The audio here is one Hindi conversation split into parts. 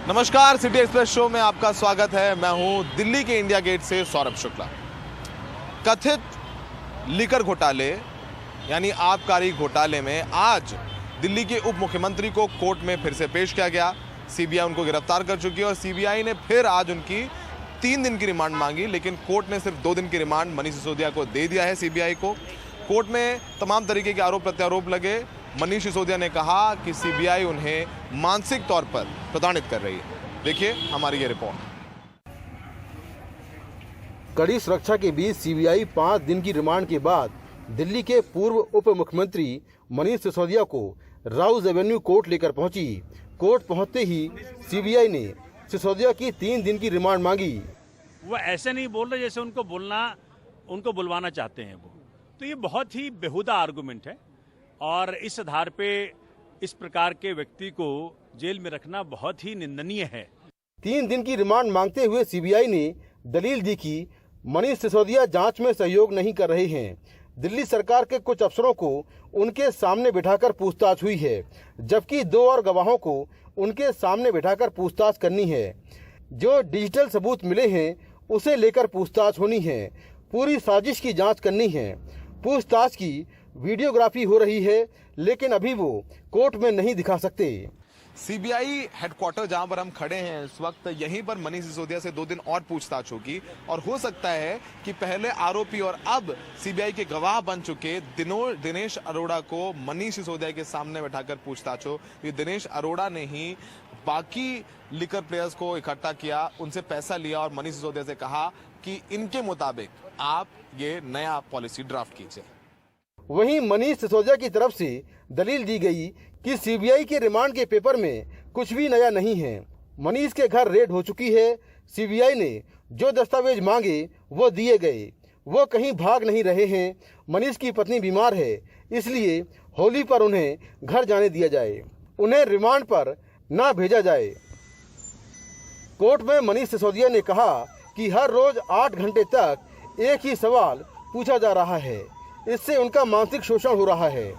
नमस्कार, सिटी एक्सप्रेस शो में आपका स्वागत है। मैं हूं दिल्ली के इंडिया गेट से सौरभ शुक्ला। कथित लिकर घोटाले यानी आबकारी घोटाले में आज दिल्ली के उप मुख्यमंत्री को कोर्ट में फिर से पेश किया गया। सीबीआई उनको गिरफ्तार कर चुकी है और सीबीआई ने फिर आज उनकी 3 दिन की रिमांड मांगी, लेकिन कोर्ट ने सिर्फ 2 दिन की रिमांड मनीष सिसोदिया को दे दिया है। सीबीआई को कोर्ट में तमाम तरीके के आरोप प्रत्यारोप लगे। मनीष सिसोदिया ने कहा कि सीबीआई उन्हें मानसिक तौर पर प्रताड़ित कर रही है। देखिए हमारी ये रिपोर्ट। कड़ी सुरक्षा के बीच सीबीआई 5 दिन की रिमांड के बाद दिल्ली के पूर्व उप मुख्यमंत्री मनीष सिसोदिया को राउज एवेन्यू कोर्ट लेकर पहुंची। कोर्ट पहुंचते ही सीबीआई ने सिसोदिया की 3 दिन की रिमांड मांगी। वो ऐसे नहीं बोल रहे जैसे उनको बुलवाना चाहते हैं वो, तो ये बहुत ही बेहुदा आर्गुमेंट है और इस आधार पे इस प्रकार के व्यक्ति को जेल में रखना बहुत ही निंदनीय है। 3 दिन की रिमांड मांगते हुए सीबीआई ने दलील दी कि मनीष सिसोदिया जांच में सहयोग नहीं कर रहे हैं। दिल्ली सरकार के कुछ अफसरों को उनके सामने बिठाकर पूछताछ हुई है, जबकि 2 और गवाहों को उनके सामने बिठाकर पूछताछ करनी है। जो डिजिटल सबूत मिले हैं उसे लेकर पूछताछ होनी है। पूरी साजिश की जांच करनी है। पूछताछ की वीडियोग्राफी हो रही है, लेकिन अभी वो कोर्ट में नहीं दिखा सकते। सीबीआई हेडक्वार्टर जहां पर हम खड़े हैं इस वक्त, यहीं पर मनीष सिसोदिया से 2 दिन और पूछताछ होगी और हो सकता है कि पहले आरोपी और अब सीबीआई के गवाह बन चुके दिनेश अरोड़ा को मनीष सिसोदिया के सामने बैठाकर पूछताछ हो। ये दिनेश अरोड़ा ने ही बाकी लिकर प्लेयर्स को इकट्ठा किया, उनसे पैसा लिया और मनीष सिसोदिया से कहा कि इनके मुताबिक आप ये नया पॉलिसी ड्राफ्ट कीजिए। वहीं मनीष सिसोदिया की तरफ से दलील दी गई कि सीबीआई के रिमांड के पेपर में कुछ भी नया नहीं है। मनीष के घर रेड हो चुकी है। सीबीआई ने जो दस्तावेज मांगे वो दिए गए। वो कहीं भाग नहीं रहे हैं। मनीष की पत्नी बीमार है, इसलिए होली पर उन्हें घर जाने दिया जाए, उन्हें रिमांड पर ना भेजा जाए। कोर्ट में मनीष सिसोदिया ने कहा कि हर रोज 8 घंटे तक एक ही सवाल पूछा जा रहा है, इससे उनका मानसिक शोषण हो रहा है।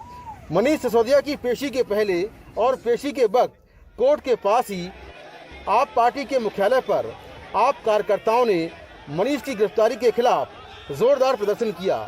मनीष सिसोदिया की पेशी के पहले और पेशी के वक्त कोर्ट के पास ही आप पार्टी के मुख्यालय पर आप कार्यकर्ताओं ने मनीष की गिरफ्तारी के खिलाफ जोरदार प्रदर्शन किया।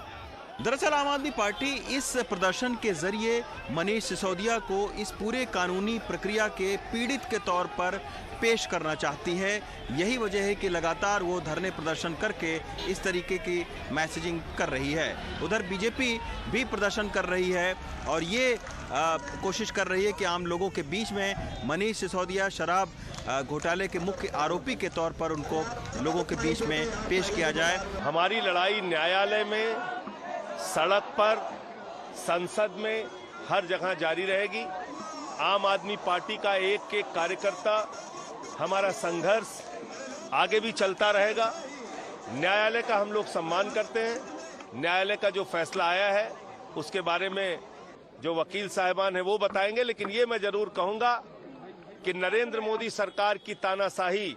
दरअसल आम आदमी पार्टी इस प्रदर्शन के जरिए मनीष सिसोदिया को इस पूरे कानूनी प्रक्रिया के पीड़ित के तौर पर पेश करना चाहती है। यही वजह है कि लगातार वो धरने प्रदर्शन करके इस तरीके की मैसेजिंग कर रही है। उधर बीजेपी भी प्रदर्शन कर रही है और ये कोशिश कर रही है कि आम लोगों के बीच में मनीष सिसोदिया शराब घोटाले के मुख्य आरोपी के तौर पर उनको लोगों के बीच में पेश किया जाए। हमारी लड़ाई न्यायालय में, सड़क पर, संसद में, हर जगह जारी रहेगी। आम आदमी पार्टी का एक एक कार्यकर्ता, हमारा संघर्ष आगे भी चलता रहेगा। न्यायालय का हम लोग सम्मान करते हैं। न्यायालय का जो फैसला आया है उसके बारे में जो वकील साहिबान हैं वो बताएंगे, लेकिन ये मैं जरूर कहूंगा कि नरेंद्र मोदी सरकार की तानाशाही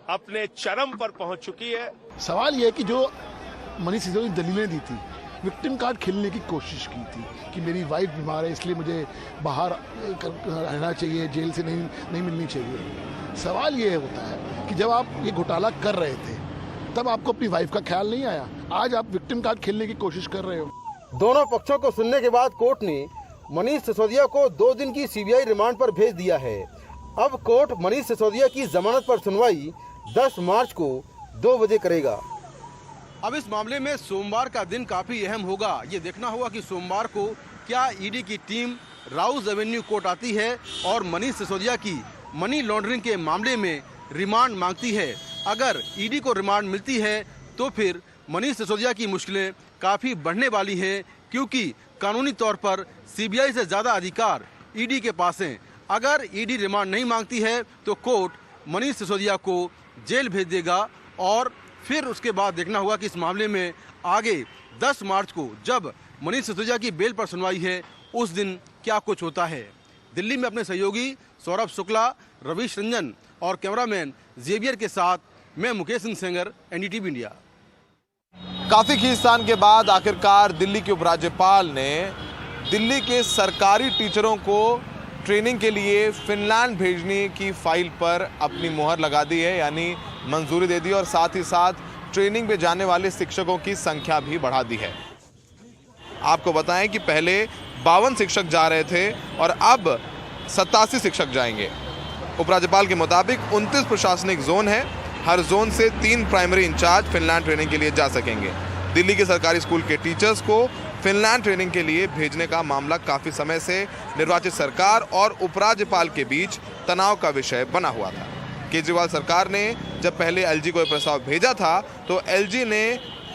अपने चरम पर पहुंच चुकी है। सवाल यह है कि जो मनीष सिसोदिया ने दलीलें दी थी, विक्टिम कार्ड खेलने की कोशिश की थी कि मेरी वाइफ बीमार है इसलिए मुझे बाहर रहना चाहिए, जेल से नहीं मिलनी चाहिए। सवाल ये होता है कि जब आप ये घोटाला कर रहे थे तब आपको अपनी वाइफ का ख्याल नहीं आया? आज आप विक्टिम कार्ड खेलने की कोशिश कर रहे हो। दोनों पक्षों को सुनने के बाद कोर्ट ने मनीष सिसोदिया को 2 दिन की सीबीआई रिमांड पर भेज दिया है। अब कोर्ट मनीष सिसोदिया की जमानत पर सुनवाई 10 मार्च को 2 बजे करेगा। अब इस मामले में सोमवार का दिन काफी अहम होगा। ये देखना होगा कि सोमवार को क्या ईडी की टीम राउज एवेन्यू कोर्ट आती है और मनीष सिसोदिया की मनी लॉन्ड्रिंग के मामले में रिमांड मांगती है। अगर ईडी को रिमांड मिलती है तो फिर मनीष सिसोदिया की मुश्किलें काफी बढ़ने वाली हैं, क्योंकि कानूनी तौर पर सीबीआई से ज्यादा अधिकार ईडी के पास हैं। अगर ईडी रिमांड नहीं मांगती है तो कोर्ट मनीष सिसोदिया को जेल भेज देगा और फिर उसके बाद देखना होगा कि इस मामले में आगे 10 मार्च को जब मनीष सिसोदिया की बेल पर सुनवाई है उस दिन क्या कुछ होता है। दिल्ली में अपने सहयोगी सौरभ शुक्ला, रवीश रंजन और कैमरामैन जेवियर के साथ मैं मुकेश सिंह सेंगर, एनडीटीवी इंडिया। काफी खींचतान के बाद आखिरकार दिल्ली के उपराज्यपाल ने दिल्ली के सरकारी टीचरों को ट्रेनिंग के लिए फिनलैंड भेजने की फाइल पर अपनी मुहर लगा दी है, यानी मंजूरी दे दी और साथ ही साथ ट्रेनिंग में जाने वाले शिक्षकों की संख्या भी बढ़ा दी है। आपको बताएं कि पहले 52 शिक्षक जा रहे थे और अब 87 शिक्षक जाएंगे। उपराज्यपाल के मुताबिक 29 प्रशासनिक जोन है, हर जोन से 3 प्राइमरी इंचार्ज फिनलैंड ट्रेनिंग के लिए जा सकेंगे। दिल्ली के सरकारी स्कूल के टीचर्स को फिनलैंड ट्रेनिंग के लिए भेजने का मामला काफी समय से निर्वाचित सरकार और उपराज्यपाल के बीच तनाव का विषय बना हुआ था। केजरीवाल सरकार ने जब पहले एलजी को यह प्रस्ताव भेजा था तो एलजी ने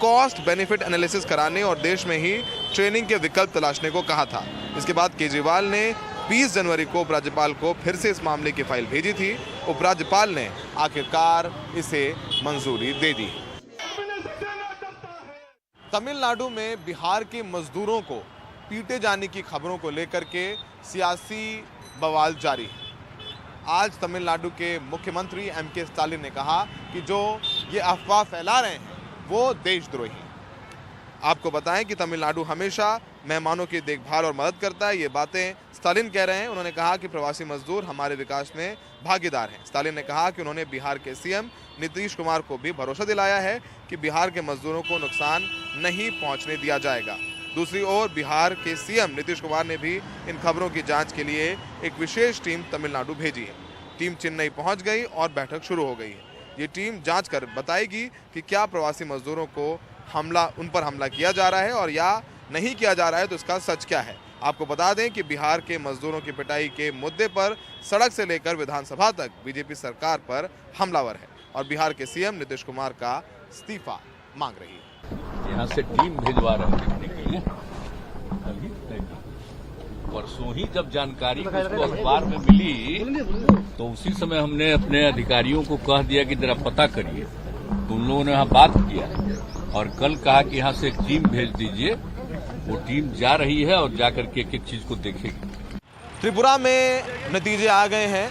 कॉस्ट बेनिफिट एनालिसिस कराने और देश में ही ट्रेनिंग के विकल्प तलाशने को कहा था। इसके बाद केजरीवाल ने 20 जनवरी को उपराज्यपाल को फिर से इस मामले की फाइल भेजी थी। उपराज्यपाल ने आखिरकार इसे मंजूरी दे दी। तमिलनाडु में बिहार के मजदूरों को पीटे जाने की खबरों को लेकर के सियासी बवाल जारी है। आज तमिलनाडु के मुख्यमंत्री एमके स्टालिन ने कहा कि जो ये अफवाह फैला रहे हैं वो देशद्रोही हैं। आपको बताएं कि तमिलनाडु हमेशा मेहमानों की देखभाल और मदद करता है। ये बातें स्टालिन कह रहे हैं। उन्होंने कहा कि प्रवासी मजदूर हमारे विकास में भागीदार हैं। स्टालिन ने कहा कि उन्होंने बिहार के सीएम नीतीश कुमार को भी भरोसा दिलाया है कि बिहार के मजदूरों को नुकसान नहीं पहुंचने दिया जाएगा। दूसरी ओर बिहार के सीएम नीतीश कुमार ने भी इन खबरों की जांच के लिए एक विशेष टीम तमिलनाडु भेजी है। टीम चेन्नई पहुंच गई और बैठक शुरू हो गई है। ये टीम जांच कर बताएगी कि क्या प्रवासी मजदूरों को उन पर हमला किया जा रहा है और या नहीं किया जा रहा है तो इसका सच क्या है। आपको बता दें कि बिहार के मजदूरों की पिटाई के मुद्दे पर सड़क से लेकर विधानसभा तक बीजेपी सरकार पर हमलावर है और बिहार के सीएम नीतीश कुमार का इस्तीफा मांग रही है। यहाँ से टीम भिजवा रहे हैं देखने के लिए। परसों ही जब जानकारी उसको अखबार में मिली तो उसी समय हमने अपने अधिकारियों को कह दिया कि जरा पता करिए। तो उन लोगों ने यहाँ बात किया और कल कहा कि यहाँ से एक टीम भेज दीजिए। वो टीम जा रही है और जाकर के एक एक चीज को देखेगी। त्रिपुरा में नतीजे आ गए हैं।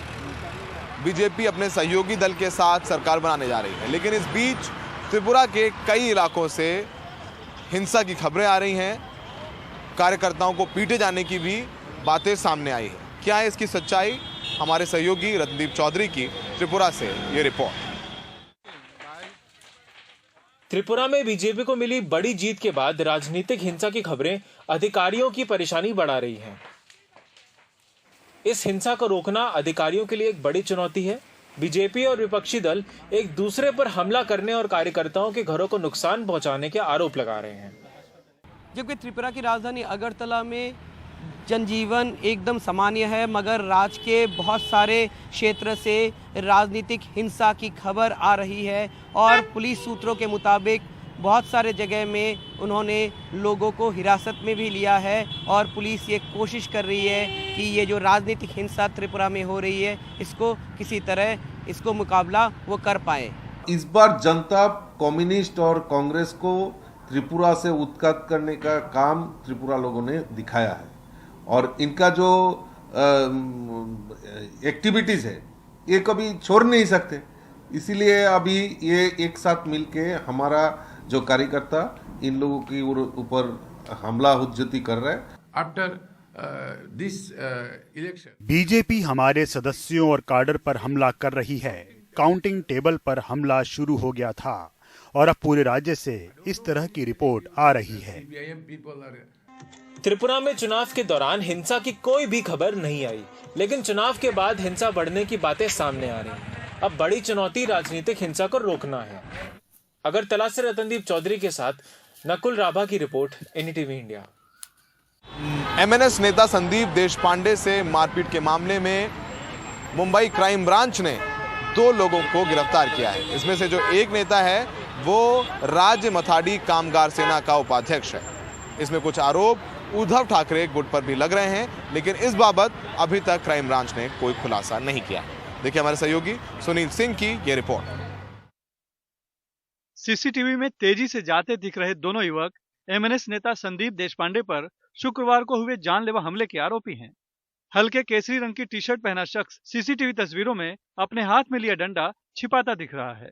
बीजेपी अपने सहयोगी दल के साथ सरकार बनाने जा रही है, लेकिन इस बीच त्रिपुरा के कई इलाकों से हिंसा की खबरें आ रही हैं। कार्यकर्ताओं को पीटे जाने की भी बातें सामने आई है। क्या है इसकी सच्चाई? हमारे सहयोगी रतनदीप चौधरी की त्रिपुरा से ये रिपोर्ट। त्रिपुरा में बीजेपी को मिली बड़ी जीत के बाद राजनीतिक हिंसा की खबरें अधिकारियों की परेशानी बढ़ा रही हैं। इस हिंसा को रोकना अधिकारियों के लिए एक बड़ी चुनौती है। बीजेपी और विपक्षी दल एक दूसरे पर हमला करने और कार्यकर्ताओं के घरों को नुकसान पहुंचाने के आरोप लगा रहे हैं। जबकि त्रिपुरा की राजधानी अगरतला में जनजीवन एकदम सामान्य है, मगर राज्य के बहुत सारे क्षेत्र से राजनीतिक हिंसा की खबर आ रही है और पुलिस सूत्रों के मुताबिक बहुत सारे जगह में उन्होंने लोगों को हिरासत में भी लिया है और पुलिस ये कोशिश कर रही है कि ये जो राजनीतिक हिंसा त्रिपुरा में हो रही है इसको किसी तरह इसको मुकाबला वो कर पाए। इस बार जनता कम्युनिस्ट और कांग्रेस को त्रिपुरा से उत्खात करने का काम त्रिपुरा लोगों ने दिखाया है और इनका जो एक्टिविटीज है ये कभी छोड़ नहीं सकते। इसीलिए अभी ये एक साथ मिलके हमारा जो कार्यकर्ता इन लोगों के ऊपर हमला हुज्जती कर रहा है। आफ्टर दिस इलेक्शन बीजेपी हमारे सदस्यों और काडर पर हमला कर रही है। काउंटिंग टेबल पर हमला शुरू हो गया था और अब पूरे राज्य से इस तरह की रिपोर्ट आ रही है। त्रिपुरा में चुनाव के दौरान हिंसा की कोई भी खबर नहीं आई, लेकिन चुनाव के बाद हिंसा बढ़ने की बातें सामने आ रही हैं। अब बड़ी चुनौती राजनीतिक हिंसा को रोकना है। अगरतला से रतनदीप चौधरी के साथ नकुल राभा की रिपोर्ट, एनडीटीवी इंडिया। एमएनएस नेता संदीप देशपांडे से मारपीट के मामले में मुंबई क्राइम ब्रांच ने 2 लोगों को गिरफ्तार किया है। इसमें से जो एक नेता है वो राज्य मथाड़ी कामगार सेना का उपाध्यक्ष है। इसमें कुछ आरोप उद्धव ठाकरे गुट पर भी लग रहे हैं, लेकिन इस बाबत अभी तक क्राइम ब्रांच ने कोई खुलासा नहीं किया। देखिए हमारे सहयोगी सुनील सिंह की ये रिपोर्ट। सीसीटीवी में तेजी से जाते दिख रहे दोनों युवक एमएनएस नेता संदीप देशपांडे पर शुक्रवार को हुए जानलेवा हमले के आरोपी हैं। हल्के केसरी रंग की टी शर्ट पहना शख्स सीसीटीवी तस्वीरों में अपने हाथ में लिया डंडा छिपाता दिख रहा है।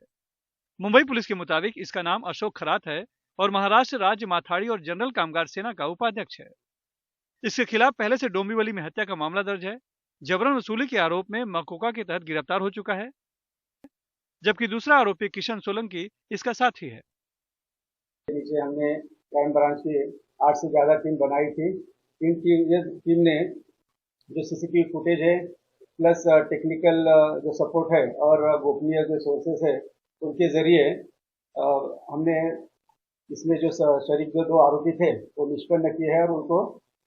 मुंबई पुलिस के मुताबिक इसका नाम अशोक खरात है और महाराष्ट्र राज्य माथाड़ी और जनरल कामगार सेना का उपाध्यक्ष है। इसके खिलाफ पहले से डोंबिवली में हत्या का मामला दर्ज है। जबरन वसूली के आरोप में मकोका के तहत गिरफ्तार हो चुका है, जबकि दूसरा आरोपी किशन सोलंकी इसका साथी है। नीचे हमने क्राइम ब्रांच की 8 से ज्यादा टीम बनाई थी। टीम ने जो सीसीटीवी फुटेज है प्लस टेक्निकल जो सपोर्ट है और गोपनीय जो सोर्सेस है उनके जरिए हमने इसमें जो शरीक जो 2 आरोपी थे वो निष्पन्न किए हैं और उनको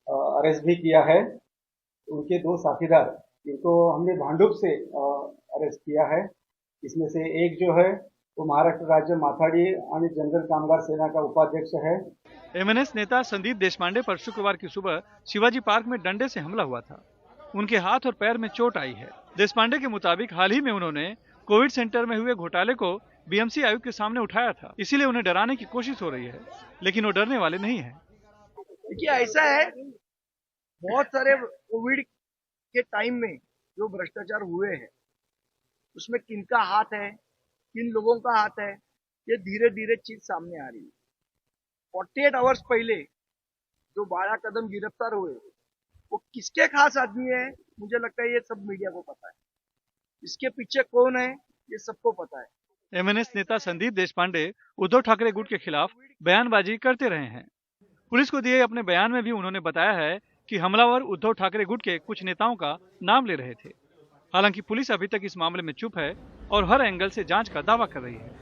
अरेस्ट भी किया है। उनके 2 साथीदार इनको हमने भांडुप से अरेस्ट किया है। इसमें से एक जो है वो महाराष्ट्र राज्य माथाडी और जनरल कामगार सेना का उपाध्यक्ष है। एमएनएस नेता संदीप देशपांडे पर शुक्रवार की सुबह शिवाजी पार्क में डंडे से हमला हुआ था। उनके हाथ और पैर में चोट आई है। देशपांडे के मुताबिक हाल ही में उन्होंने कोविड सेंटर में हुए घोटाले को बीएमसी आयुक्त के सामने उठाया था, इसीलिए उन्हें डराने की कोशिश हो रही है, लेकिन वो डरने वाले नहीं है। देखिए ऐसा है, बहुत सारे कोविड के टाइम में जो भ्रष्टाचार हुए हैं उसमें किनका हाथ है, किन लोगों का हाथ है, ये धीरे धीरे चीज सामने आ रही है। 48 आवर्स पहले जो बाला कदम गिरफ्तार हुए वो किसके खास आदमी है, मुझे लगता है ये सब मीडिया को पता है। इसके पीछे कौन है ये सबको पता है। एमएनएस नेता संदीप देशपांडे उद्धव ठाकरे गुट के खिलाफ बयानबाजी करते रहे हैं। पुलिस को दिए अपने बयान में भी उन्होंने बताया है कि हमलावर उद्धव ठाकरे गुट के कुछ नेताओं का नाम ले रहे थे। हालांकि पुलिस अभी तक इस मामले में चुप है और हर एंगल से जांच का दावा कर रही है।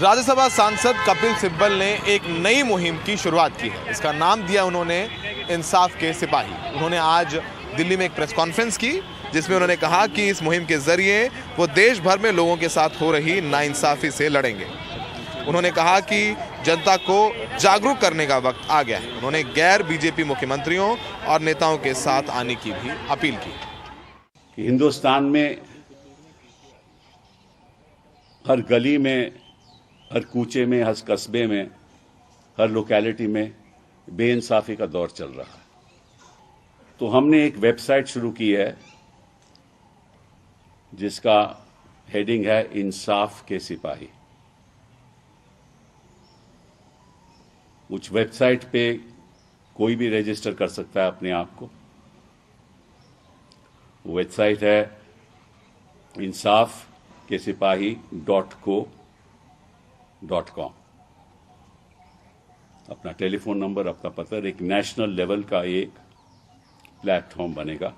राज्यसभा सांसद कपिल सिब्बल ने एक नई मुहिम की शुरुआत की है। इसका नाम दिया उन्होंने इंसाफ के सिपाही। उन्होंने आज दिल्ली में एक प्रेस कॉन्फ्रेंस की जिसमें उन्होंने कहा कि इस मुहिम के जरिए वो देश भर में लोगों के साथ हो रही नाइंसाफी से लड़ेंगे। उन्होंने कहा कि जनता को जागरूक करने का वक्त आ गया है। उन्होंने गैर बीजेपी मुख्यमंत्रियों और नेताओं के साथ आने की भी अपील की। हिंदुस्तान में हर गली में, हर कूचे में, हर कस्बे में, हर लोकेलिटी में बेइंसाफी का दौर चल रहा है। तो हमने एक वेबसाइट शुरू की है जिसका हेडिंग है इंसाफ के सिपाही। उस वेबसाइट पे कोई भी रजिस्टर कर सकता है अपने आप को। वेबसाइट है इंसाफ के सिपाही.co.com। अपना टेलीफोन नंबर, अपना पता, एक नेशनल लेवल का एक प्लेटफॉर्म बनेगा।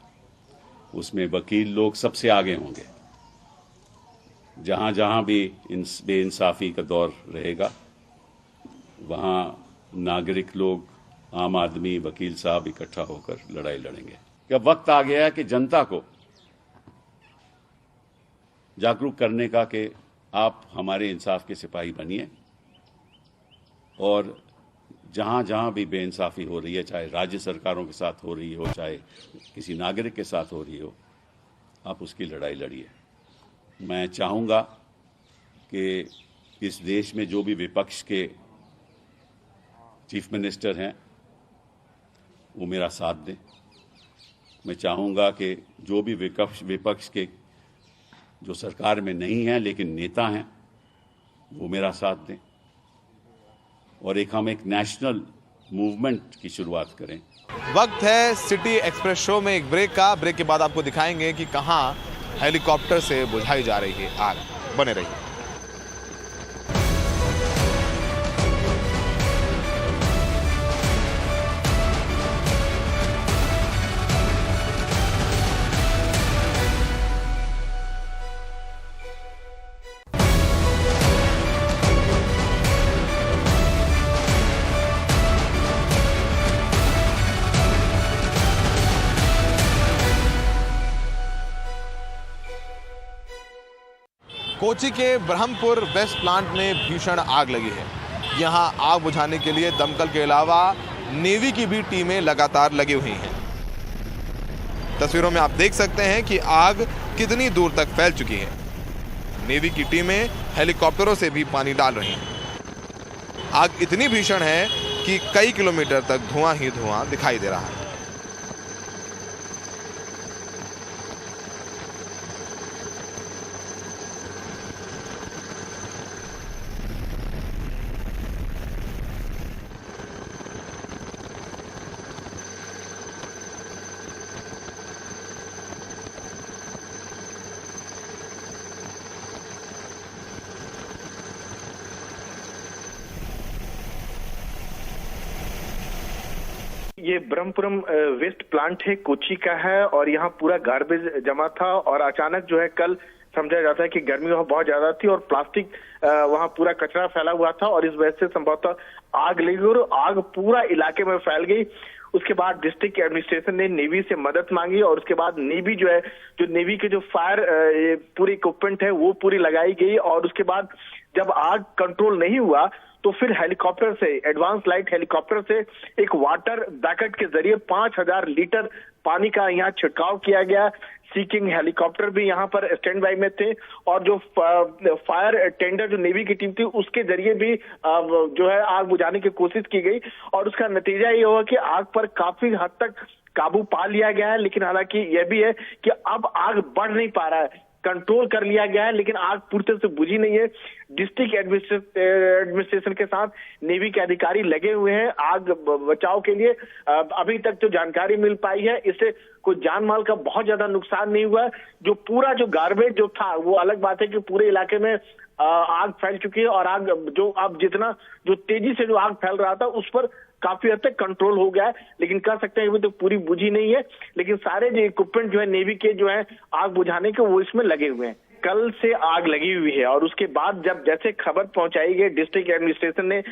उसमें वकील लोग सबसे आगे होंगे। जहां जहां भी बेइंसाफी का दौर रहेगा वहां नागरिक लोग, आम आदमी, वकील साहब इकट्ठा होकर लड़ाई लड़ेंगे। अब वक्त आ गया है कि जनता को जागरूक करने का कि आप हमारे इंसाफ के सिपाही बनिए और जहां जहां भी बेइंसाफी हो रही है, चाहे राज्य सरकारों के साथ हो रही हो, चाहे किसी नागरिक के साथ हो रही हो, आप उसकी लड़ाई लड़िए। मैं चाहूंगा कि इस देश में जो भी विपक्ष के चीफ मिनिस्टर हैं वो मेरा साथ दें। मैं चाहूंगा कि जो भी विपक्ष के जो सरकार में नहीं हैं लेकिन नेता हैं वो मेरा साथ दें और हम एक नेशनल मूवमेंट की शुरुआत करें। वक्त है सिटी एक्सप्रेस शो में एक ब्रेक का। ब्रेक के बाद आपको दिखाएंगे कि कहां हेलीकॉप्टर से बुझाई जा रही है आग। बने रहिए। कोची के ब्रह्मपुर वेस्ट प्लांट में भीषण आग लगी है। यहां आग बुझाने के लिए दमकल के अलावा नेवी की भी टीमें लगातार लगी हुई हैं। तस्वीरों में आप देख सकते हैं कि आग कितनी दूर तक फैल चुकी है। नेवी की टीमें हेलीकॉप्टरों से भी पानी डाल रही हैं। आग इतनी भीषण है कि कई किलोमीटर तक धुआं ही धुआं दिखाई दे रहा है। ये ब्रह्मपुरम वेस्ट प्लांट है, कोची का है और यहाँ पूरा गार्बेज जमा था और अचानक जो है कल समझा जाता है कि गर्मी वहाँ बहुत ज्यादा थी और प्लास्टिक वहाँ पूरा कचरा फैला हुआ था और इस वजह से संभवतः आग लगी और आग पूरा इलाके में फैल गई। उसके बाद डिस्ट्रिक्ट एडमिनिस्ट्रेशन ने नेवी से मदद मांगी और उसके बाद नेवी जो है, जो नेवी के जो फायर पूरी इक्विपमेंट है वो पूरी लगाई गई और उसके बाद जब आग कंट्रोल नहीं हुआ तो फिर हेलीकॉप्टर से, एडवांस लाइट हेलीकॉप्टर से एक वाटर बैकेट के जरिए 5000 लीटर पानी का यहाँ छिड़काव किया गया। सीकिंग हेलीकॉप्टर भी यहाँ पर स्टैंड बाई में थे और जो फायर टेंडर जो नेवी की टीम थी उसके जरिए भी जो है आग बुझाने की कोशिश की गई और उसका नतीजा ये हुआ कि आग पर काफी हद तक काबू पा लिया गया है। लेकिन हालांकि यह भी है कि अब आग बढ़ नहीं पा रहा है, कंट्रोल कर लिया गया है लेकिन आग पूरी तरह से बुझी नहीं है। डिस्ट्रिक्ट एडमिनिस्ट्रेशन के साथ नेवी के अधिकारी लगे हुए हैं आग बचाव के लिए। अभी तक जो जानकारी मिल पाई है इससे कोई जान माल का बहुत ज्यादा नुकसान नहीं हुआ। जो पूरा जो गार्बेज जो था वो अलग बात है कि पूरे इलाके में आग फैल चुकी है और आग जो अब जितना जो तेजी से जो आग फैल रहा था उस पर काफी हद तक कंट्रोल हो गया है, लेकिन कह सकते हैं अभी तो पूरी बुझी नहीं है। लेकिन सारे जो इक्विपमेंट जो है नेवी के जो है आग बुझाने के वो इसमें लगे हुए हैं। कल से आग लगी हुई है और उसके बाद जब जैसे खबर पहुंचाई गई डिस्ट्रिक्ट एडमिनिस्ट्रेशन ने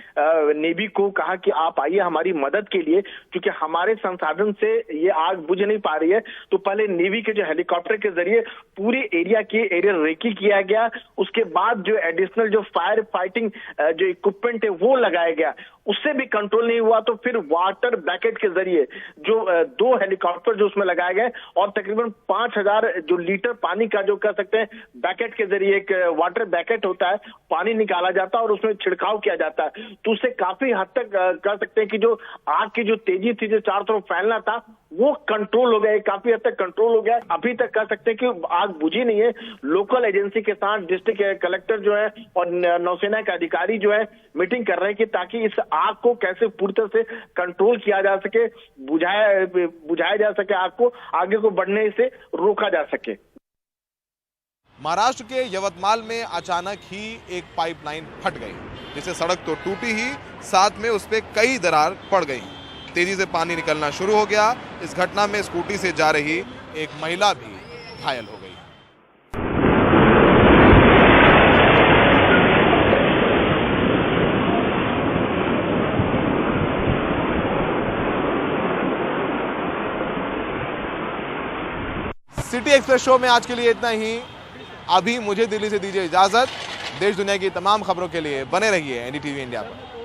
नेवी को कहा कि आप आइए हमारी मदद के लिए, क्योंकि हमारे संसाधन से ये आग बुझ नहीं पा रही है। तो पहले नेवी के जो हेलीकॉप्टर के जरिए पूरी एरिया की एरियल रेकी किया गया। उसके बाद जो एडिशनल जो फायर फाइटिंग जो इक्विपमेंट है वो लगाया गया, उससे भी कंट्रोल नहीं हुआ तो फिर वाटर बैकेट के जरिए जो 2 हेलीकॉप्टर जो उसमें लगाए गए और तकरीबन 5000 जो लीटर पानी का जो कह सकते हैं बैकेट के जरिए, एक वाटर बैकेट होता है, पानी निकाला जाता है और उसमें छिड़काव किया जाता है। तो उससे काफी हद तक कह सकते हैं कि जो आग की जो तेजी थी, जो चारों तरफ फैलना था, वो कंट्रोल हो गया, काफी हद तक कंट्रोल हो गया। अभी तक कह सकते हैं कि आग बुझी नहीं है। लोकल एजेंसी के साथ डिस्ट्रिक्ट कलेक्टर जो है और नौसेना के अधिकारी जो है मीटिंग कर रहे हैं कि ताकि इस आग को कैसे पूरी तरह से कंट्रोल किया जा सके, बुझाया जा सके, आग को आगे को बढ़ने से रोका जा सके। महाराष्ट्र के यवतमाल में अचानक ही एक पाइपलाइन फट गई, जिससे सड़क तो टूटी ही, साथ में उस पे कई दरार पड़ गई। तेजी से पानी निकलना शुरू हो गया। इस घटना में स्कूटी से जा रही एक महिला भी घायल हो गई। सिटी एक्सप्रेस शो में आज के लिए इतना ही। अभी मुझे दिल्ली से दीजिए इजाजत। देश दुनिया की तमाम खबरों के लिए बने रहिए एनडीटीवी इंडिया पर।